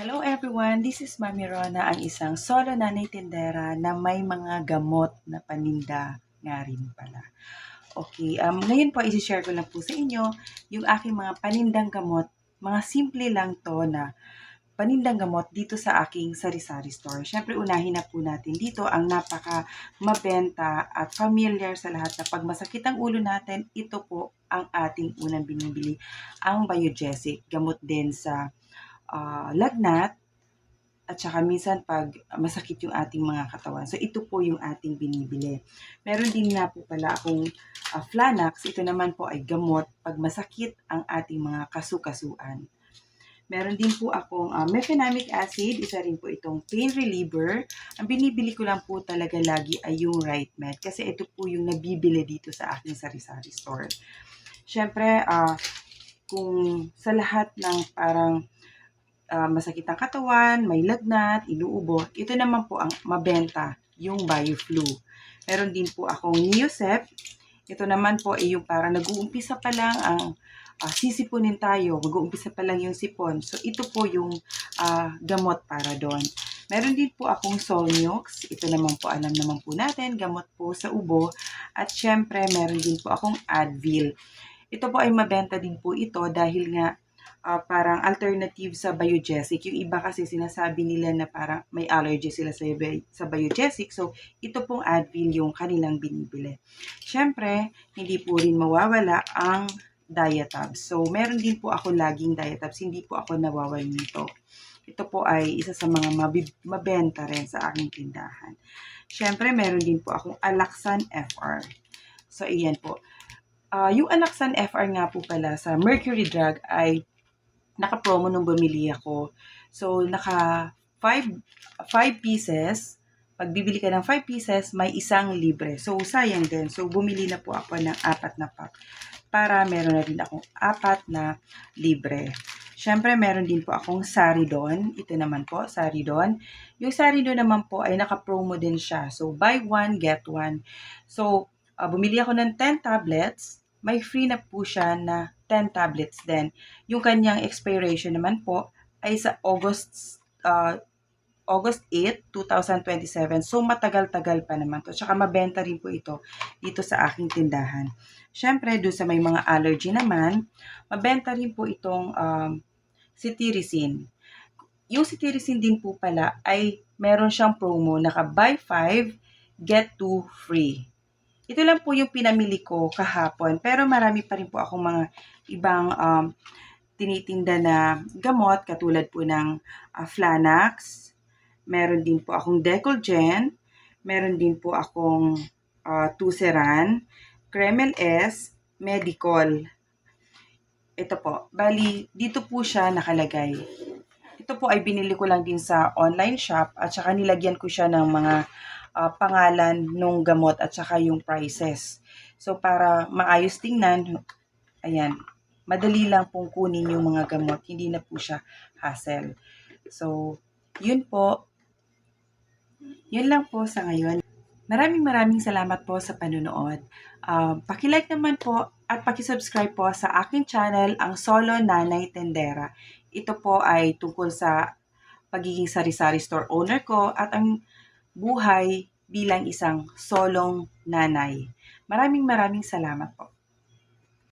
Hello everyone, this is Mami Rona, ang isang solo nanay tindera na may mga gamot na paninda nga rin pala. Okay, ngayon po isi-share ko lang po sa inyo yung aking mga panindang gamot. Mga simple lang to na panindang gamot dito sa aking sari-sari store. Siyempre unahin na po natin dito ang napaka mabenta at familiar sa lahat na pag masakit ang ulo natin, ito po ang ating unang binibili, ang Biogesic. Gamot din sa lagnat, at saka minsan pag masakit yung ating mga katawan. So, ito po yung ating binibili. Meron din nga po pala akong Flanax. Ito naman po ay gamot pag masakit ang ating mga kasukasuan. Meron din po akong mefenamic acid. Isa rin po itong pain reliever. Ang binibili ko lang po talaga lagi ay yung Right Med. Kasi ito po yung nabibili dito sa aking sari-sari store. Siyempre, kung sa lahat ng parang masakit ang katawan, may lagnat, inuubo, ito naman po ang mabenta, yung BioFlu. Meron din po akong Neosep. Ito naman po ay yung parang nag-uumpisa pa lang ang sisipunin tayo, mag-uumpisa pa lang yung sipon. So, ito po yung gamot para doon. Meron din po akong Solniox. Ito naman po, alam naman po natin, gamot po sa ubo. At syempre, meron din po akong Advil. Ito po ay mabenta din po ito dahil nga parang alternative sa Biogesic. Yung iba kasi sinasabi nila na parang may allergy sila sa Biogesic. So, ito pong Advil yung kanilang binibili. Siyempre, hindi po rin mawawala ang Diatabs. So, meron din po ako laging Diatabs. Hindi po ako nawawala nito. Ito po ay isa sa mga mabenta rin sa aking tindahan. Siyempre, meron din po akong Alaxan FR. So, iyan po. Yung Alaxan FR nga po pala sa Mercury Drug ay naka-promo nung bumili ako. So, naka 5 pieces. Pag bibili ka ng 5 pieces, may isang libre. So, sayang din. So, bumili na po ako ng 4 na pack para meron na din akong 4 na libre. Siyempre, meron din po akong Saridon. Ito naman po, Saridon. Yung Saridon naman po ay naka-promo din siya. So, buy one, get one. So, bumili ako ng 10 tablets. May free na po siya na 10 tablets din. Yung kanyang expiration naman po ay sa August 8, 2027. So, matagal-tagal pa naman to. Tsaka mabenta rin po ito dito sa aking tindahan. Siyempre, doon sa may mga allergy naman, mabenta rin po itong cetirizine. Yung cetirizine din po pala ay meron siyang promo, naka buy 5, get 2 free. Ito lang po yung pinamili ko kahapon. Pero marami pa rin po akong mga ibang tinitinda na gamot katulad po ng Flanax. Meron din po akong Decolgen. Meron din po akong Tuceran, Kremel S, Medicol. Ito po. Bali, dito po siya nakalagay. Ito po ay binili ko lang din sa online shop at saka nilagyan ko siya ng mga pangalan nung gamot at saka yung prices. So, para maayos tingnan, ayan, madali lang pong kunin yung mga gamot. Hindi na po siya hassle. So, yun po. Yun lang po sa ngayon. Maraming salamat po sa panunood. Paki-like naman po at paki-subscribe po sa aking channel, ang Solo Nanay Tendera. Ito po ay tungkol sa pagiging sari-sari store owner ko at ang buhay bilang isang solong nanay. Maraming salamat po.